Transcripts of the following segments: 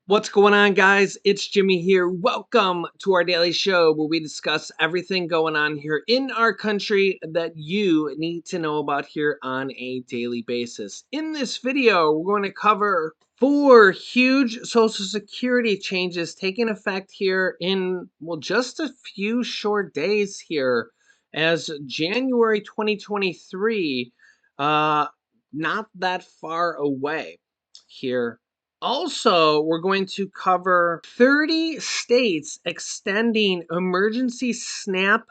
What's going on, guys? It's Jimmy here. Welcome to our daily show where we discuss everything going on here in our country that you need to know about here on a daily basis. In this video, we're going to cover 4 huge Social Security changes taking effect here in, well, just a few short days here as January 2023, not that far away here. Also, we're going to cover 30 states extending emergency SNAP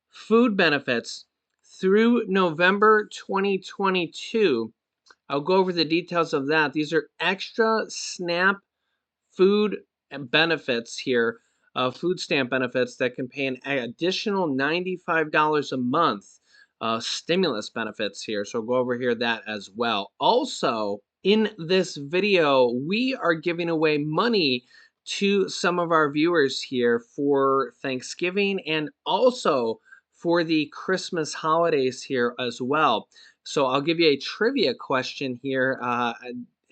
food benefits through November 2022. I'll go over the details of that. These are extra SNAP food benefits here, food stamp benefits that can pay an additional $95 a month, stimulus benefits here. So go over here that as well. Also, in this video, we are giving away money to some of our viewers here for Thanksgiving and also for the Christmas holidays here as well. So I'll give you a trivia question here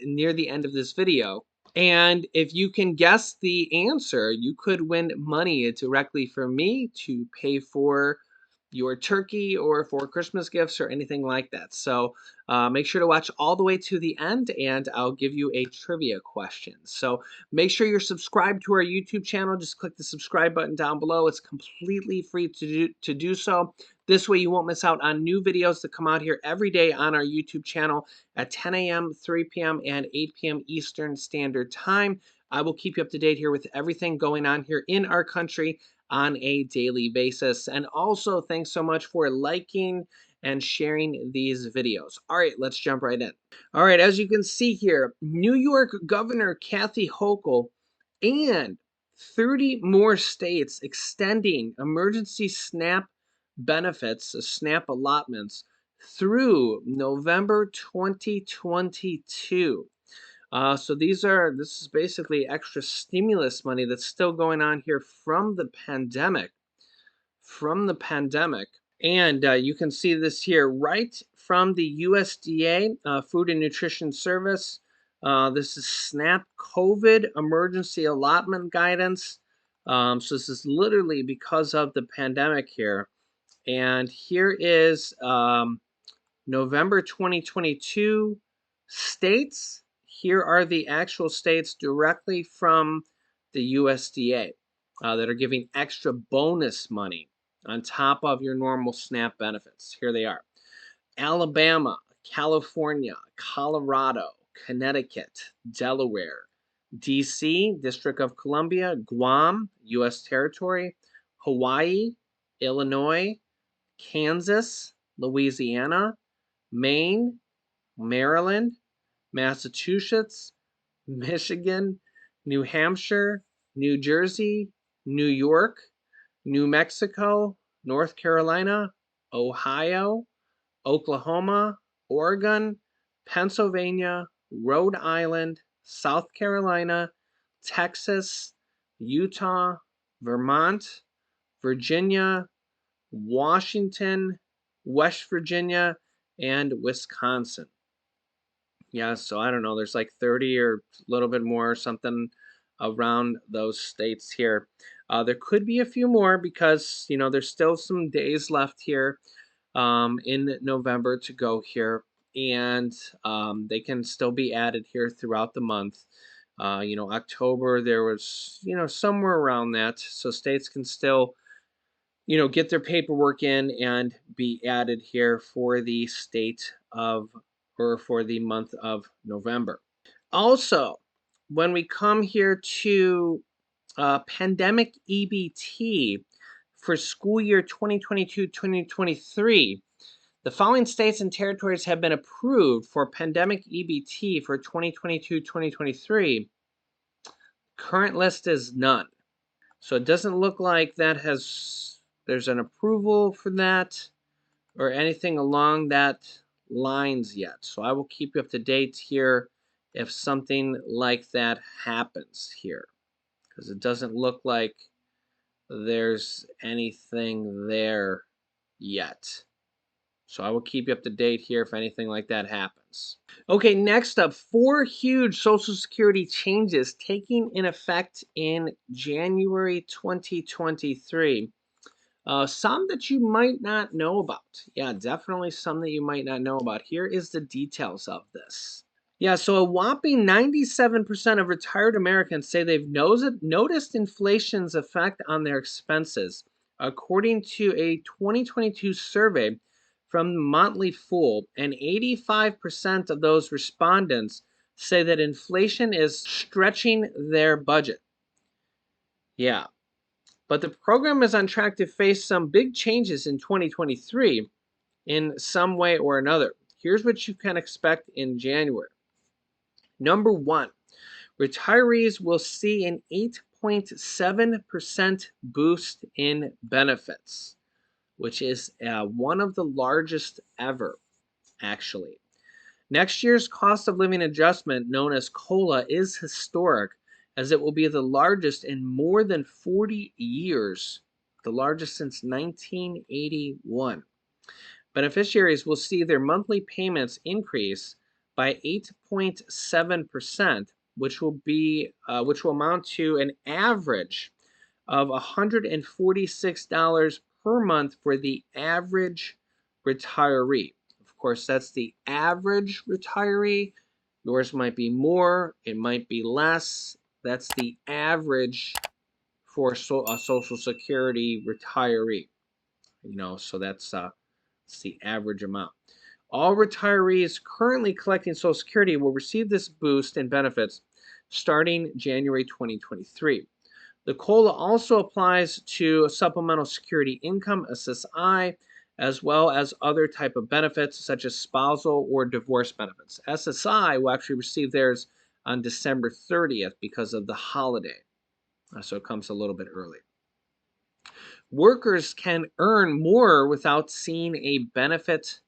near the end of this video. And if you can guess the answer, you could win money directly from me to pay for your turkey or for Christmas gifts or anything like that. So make sure to watch all the way to the end and I'll give you a trivia question. So make sure you're subscribed to our YouTube channel. Just click the subscribe button down below. It's completely free to do so. This way you won't miss out on new videos that come out here every day on our YouTube channel at 10 a.m., 3 p.m., and 8 p.m. Eastern Standard Time. I will keep you up to date here with everything going on here in our country on a daily basis. And also, thanks so much for liking and sharing these videos. All right, let's jump right in. All right, as you can see here, New York Governor Kathy Hochul and 30 more states extending emergency SNAP benefits, SNAP allotments, through November 2022. So this is basically extra stimulus money that's still going on here from the pandemic. And you can see this here right from the USDA, Food and Nutrition Service. This is SNAP COVID Emergency Allotment Guidance. So this is literally because of the pandemic here. And here is November 2022 states. Here are the actual states directly from the USDA that are giving extra bonus money on top of your normal SNAP benefits. Here they are: Alabama, California, Colorado, Connecticut, Delaware, DC, District of Columbia, Guam, U.S. territory, Hawaii, Illinois, Kansas, Louisiana, Maine, Maryland, Massachusetts, Michigan, New Hampshire, New Jersey, New York, New Mexico, North Carolina, Ohio, Oklahoma, Oregon, Pennsylvania, Rhode Island, South Carolina, Texas, Utah, Vermont, Virginia, Washington, West Virginia, and Wisconsin. Yeah, so I don't know, there's like 30 or a little bit more or something around those states here. There could be a few more because, there's still some days left here in November to go here, and they can still be added here throughout the month. October, there was, somewhere around that. So states can still get their paperwork in and be added here for the state of or for the month of November. Also, when we come here to pandemic EBT for school year 2022-2023, the following states and territories have been approved for pandemic EBT for 2022-2023. Current list is none. So it doesn't look like there's an approval for that or anything along that lines yet. So I will keep you up to date here if something like that happens here, because it doesn't look like there's anything there yet. So I will keep you up to date here if anything like that happens. Okay, next up, four huge Social Security changes taking in effect in January 2023. Some that you might not know about. Yeah, definitely some that you might not know about. Here is the details of this. Yeah, so a whopping 97% of retired Americans say they've noticed inflation's effect on their expenses, according to a 2022 survey from Motley Fool. And 85% of those respondents say that inflation is stretching their budget. Yeah, but the program is on track to face some big changes in 2023 in some way or another. Here's what you can expect in January. Number one, retirees will see an 8.7% boost in benefits, which is one of the largest ever, actually. Next year's cost of living adjustment, known as COLA, is historic as it will be the largest in more than 40 years, the largest since 1981. Beneficiaries will see their monthly payments increase by 8.7%, which will amount to an average of $146 per month for the average retiree. Of course, that's the average retiree. Yours might be more, it might be less. That's the average for a Social Security retiree. So it's the average amount. All retirees currently collecting Social Security will receive this boost in benefits starting January 2023. The COLA also applies to supplemental security income, SSI, as well as other type of benefits such as spousal or divorce benefits. SSI will actually receive theirs on December 30th because of the holiday. So it comes a little bit early. Workers can earn more without seeing a benefit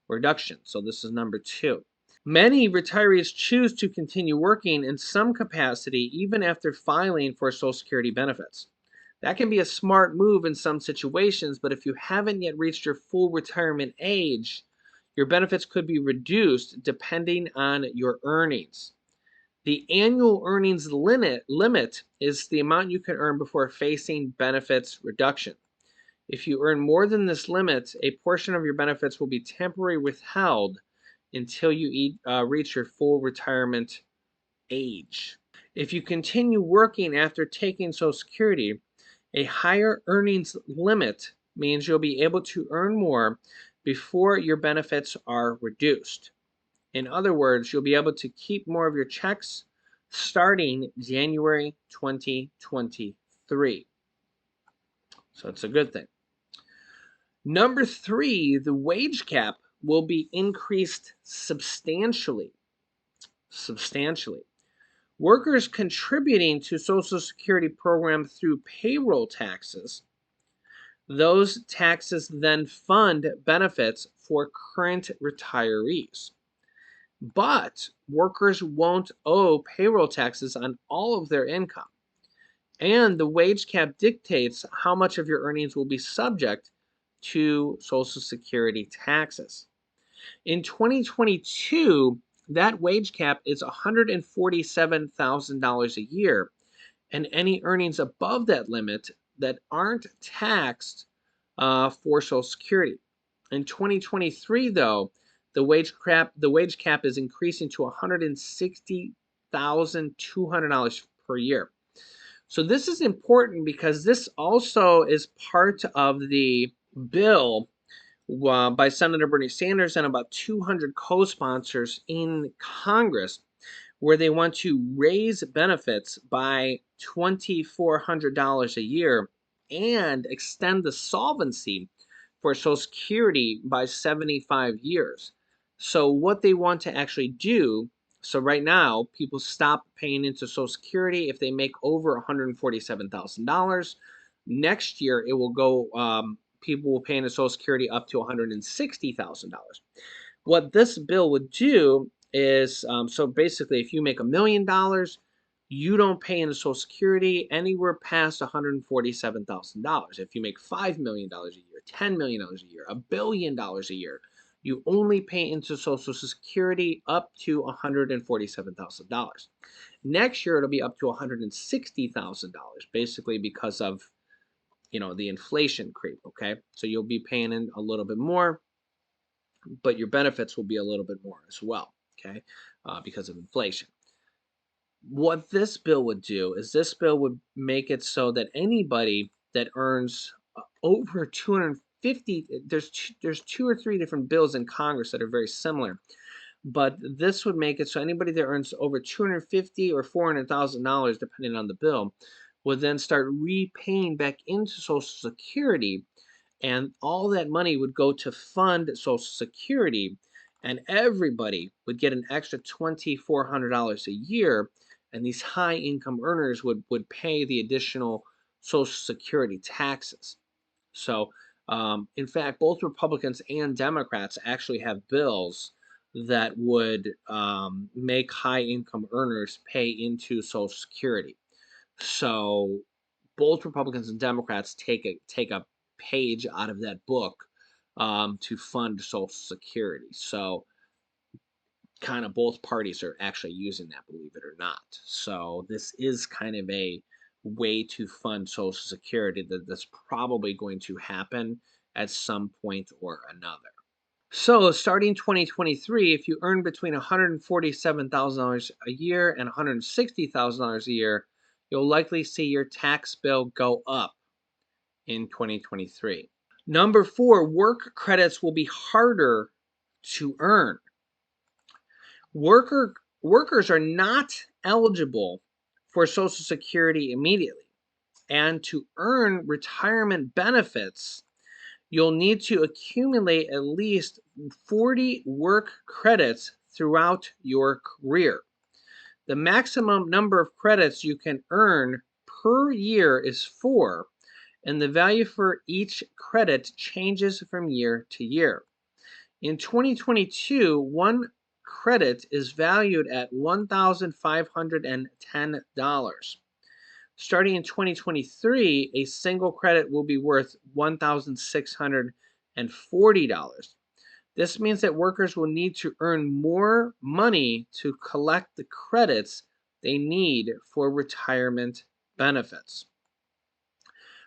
reduction. So this is number two. Many retirees choose to continue working in some capacity even after filing for Social Security benefits. That can be a smart move in some situations, but if you haven't yet reached your full retirement age, your benefits could be reduced depending on your earnings. The annual earnings limit is the amount you can earn before facing benefits reduction. If you earn more than this limit, a portion of your benefits will be temporarily withheld until you reach your full retirement age. If you continue working after taking Social Security, a higher earnings limit means you'll be able to earn more before your benefits are reduced. In other words, you'll be able to keep more of your checks starting January 2023. So it's a good thing. Number three, the wage cap will be increased substantially. Substantially. Workers contributing to Social Security program through payroll taxes, those taxes then fund benefits for current retirees. But workers won't owe payroll taxes on all of their income. And the wage cap dictates how much of your earnings will be subject to Social Security taxes. In 2022, that wage cap is $147,000 a year, and any earnings above that limit that aren't taxed for Social Security. In 2023, though, the wage cap is increasing to $160,200 per year. So this is important because this also is part of the bill by Senator Bernie Sanders and about 200 co-sponsors in Congress, where they want to raise benefits by $2,400 a year and extend the solvency for Social Security by 75 years. So what they want to actually do, so right now, people stop paying into Social Security if they make over $147,000. Next year, it will go, people will pay into Social Security up to $160,000. What this bill would do is, so basically, if you make $1,000,000, you don't pay into Social Security anywhere past $147,000. If you make $5 million a year, $10 million a year, $1 billion a year, you only pay into Social Security up to $147,000. Next year, it'll be up to $160,000, basically because of the inflation creep. Okay, so you'll be paying in a little bit more, but your benefits will be a little bit more as well. Okay, because of inflation. What this bill would do is this bill would make it so that anybody that earns over 250, there's two or three different bills in Congress that are very similar, but this would make it so anybody that earns over 250 or $400,000, depending on the bill, would then start repaying back into Social Security, and all that money would go to fund Social Security, and everybody would get an extra $2,400 a year, and these high income earners would pay the additional Social Security taxes. So, in fact, both Republicans and Democrats actually have bills that would make high income earners pay into Social Security. So both Republicans and Democrats take a page out of that book to fund Social Security. So kind of both parties are actually using that, believe it or not. So this is kind of a way to fund Social Security that's probably going to happen at some point or another. So, starting 2023, if you earn between $147,000 a year and $160,000 a year, you'll likely see your tax bill go up in 2023. Number four, work credits will be harder to earn. Workers are not eligible for Social Security immediately, and to earn retirement benefits, you'll need to accumulate at least 40 work credits throughout your career. The maximum number of credits you can earn per year is 4, and the value for each credit changes from year to year. In 2022, one credit is valued at $1,510. Starting in 2023, a single credit will be worth $1,640. This means that workers will need to earn more money to collect the credits they need for retirement benefits.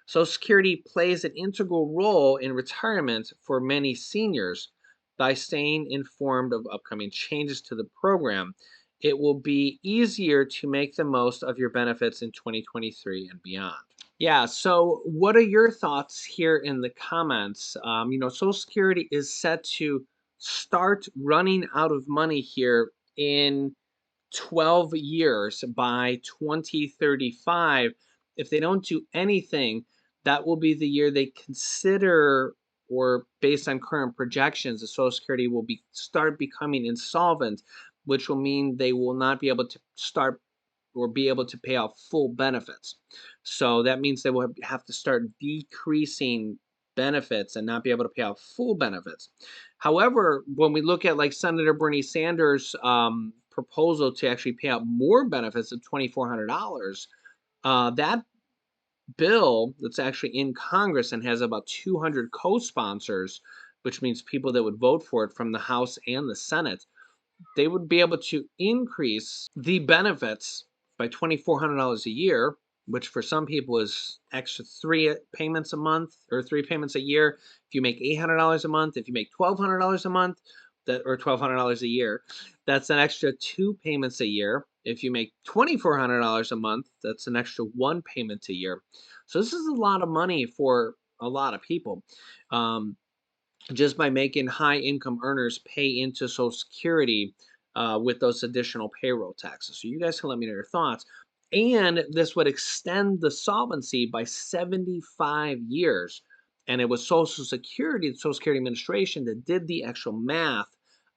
Social Security plays an integral role in retirement for many seniors. By staying informed of upcoming changes to the program, it will be easier to make the most of your benefits in 2023 and beyond. Yeah, so what are your thoughts here in the comments? Social Security is set to start running out of money here in 12 years by 2035. If they don't do anything, that will be the year they consider, or based on current projections, the Social Security will start becoming insolvent, which will mean they will not be able to start or be able to pay out full benefits. So that means they will have to start decreasing benefits and not be able to pay out full benefits. However, when we look at like Senator Bernie Sanders' proposal to actually pay out more benefits of $2,400, that bill that's actually in Congress and has about 200 co-sponsors, which means people that would vote for it from the House and the Senate, they would be able to increase the benefits by $2,400 a year, which for some people is extra 3 payments a month or 3 payments a year. If you make $800 a month, if you make $1,200 a month, or $1,200 a year, that's an extra 2 payments a year. If you make $2,400 a month, that's an extra 1 payment a year. So this is a lot of money for a lot of people. Just by making high income earners pay into Social Security with those additional payroll taxes. So you guys can let me know your thoughts. And this would extend the solvency by 75 years. And it was Social Security, the Social Security Administration, that did the actual math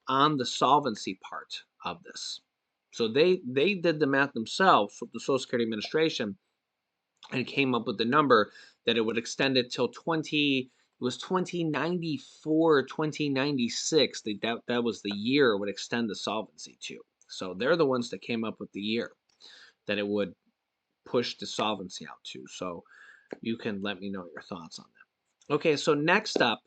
on the solvency part of this. So they did the math themselves, the Social Security Administration, and came up with the number that it would extend it till 2094, 2096. That was the year it would extend the solvency to. So they're the ones that came up with the year that it would push the solvency out to. So you can let me know your thoughts on that. Okay, so next up,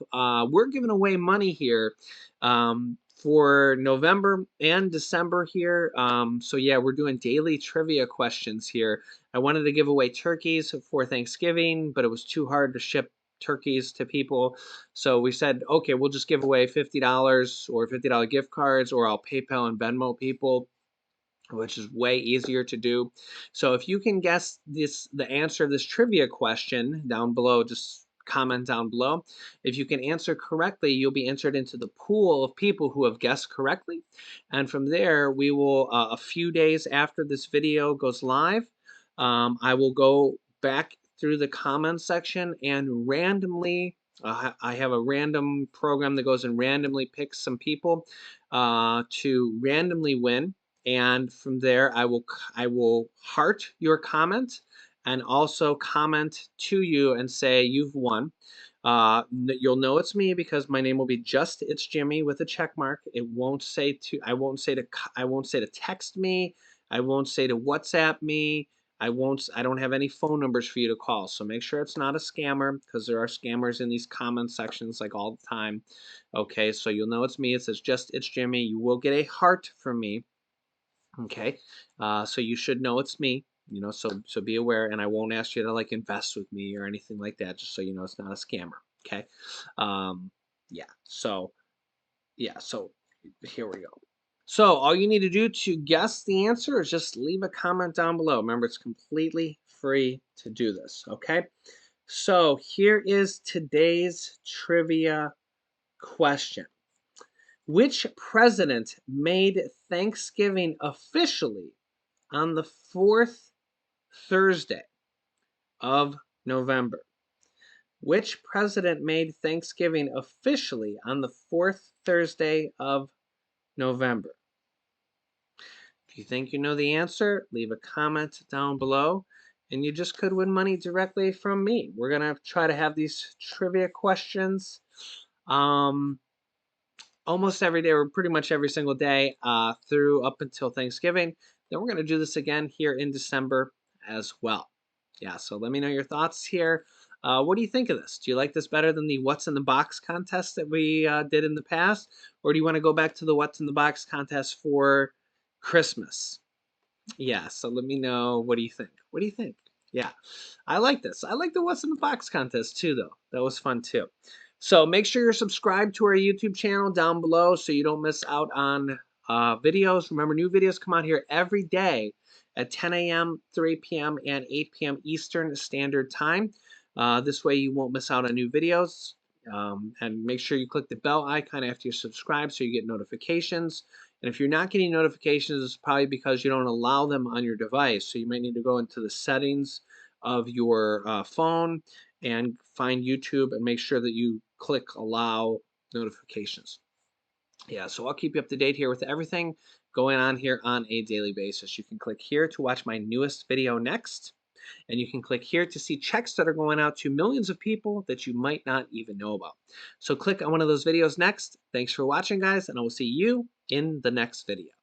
we're giving away money here for November and December here. So yeah, we're doing daily trivia questions here. I wanted to give away turkeys for Thanksgiving, but it was too hard to ship turkeys to people. So we said, okay, we'll just give away $50 or $50 gift cards, or I'll PayPal and Venmo people, which is way easier to do. So if you can guess the answer of this trivia question down below, just comment down below. If you can answer correctly, you'll be entered into the pool of people who have guessed correctly. And from there, we will, a few days after this video goes live, I will go back through the comments section and randomly, I have a random program that goes and randomly picks some people to randomly win, and from there I will heart your comment and also comment to you and say you've won. You'll know it's me because my name will be just It's Jimmy with a check mark. It won't say to I won't say to text me. I won't say to WhatsApp me. I don't have any phone numbers for you to call. So make sure it's not a scammer, because there are scammers in these comment sections like all the time. Okay, so you'll know it's me. It says just It's Jimmy. You will get a heart from me. Okay, so you should know it's me. So be aware, and I won't ask you to like invest with me or anything like that. Just so you know, it's not a scammer. Okay, um, yeah. So here we go. So all you need to do to guess the answer is just leave a comment down below. Remember, it's completely free to do this. Okay, so here is today's trivia question. Which president made Thanksgiving officially on the fourth Thursday of November? Which president made Thanksgiving officially on the fourth Thursday of November? If you think you know the answer, leave a comment down below, and you just could win money directly from me. We're going to try to have these trivia questions um, almost every day, or pretty much every single day through up until Thanksgiving. Then we're going to do this again here in December as well. Yeah, so let me know your thoughts here. What do you think of this? Do you like this better than the What's in the Box contest that we did in the past? Or do you want to go back to the What's in the Box contest for Christmas? Yeah, so let me know. What do you think? What do you think? Yeah, I like this. I like the What's in the Box contest too, though. That was fun too. So make sure you're subscribed to our YouTube channel down below so you don't miss out on videos. Remember, new videos come out here every day at 10 a.m., 3 p.m., and 8 p.m. Eastern Standard Time. This way you won't miss out on new videos. And make sure you click the bell icon after you subscribe so you get notifications. And if you're not getting notifications, it's probably because you don't allow them on your device. So you might need to go into the settings of your phone and find YouTube and make sure that you click allow notifications. Yeah, so I'll keep you up to date here with everything going on here on a daily basis. You can click here to watch my newest video next, and you can click here to see checks that are going out to millions of people that you might not even know about. So click on one of those videos next. Thanks for watching, guys, and I will see you in the next video.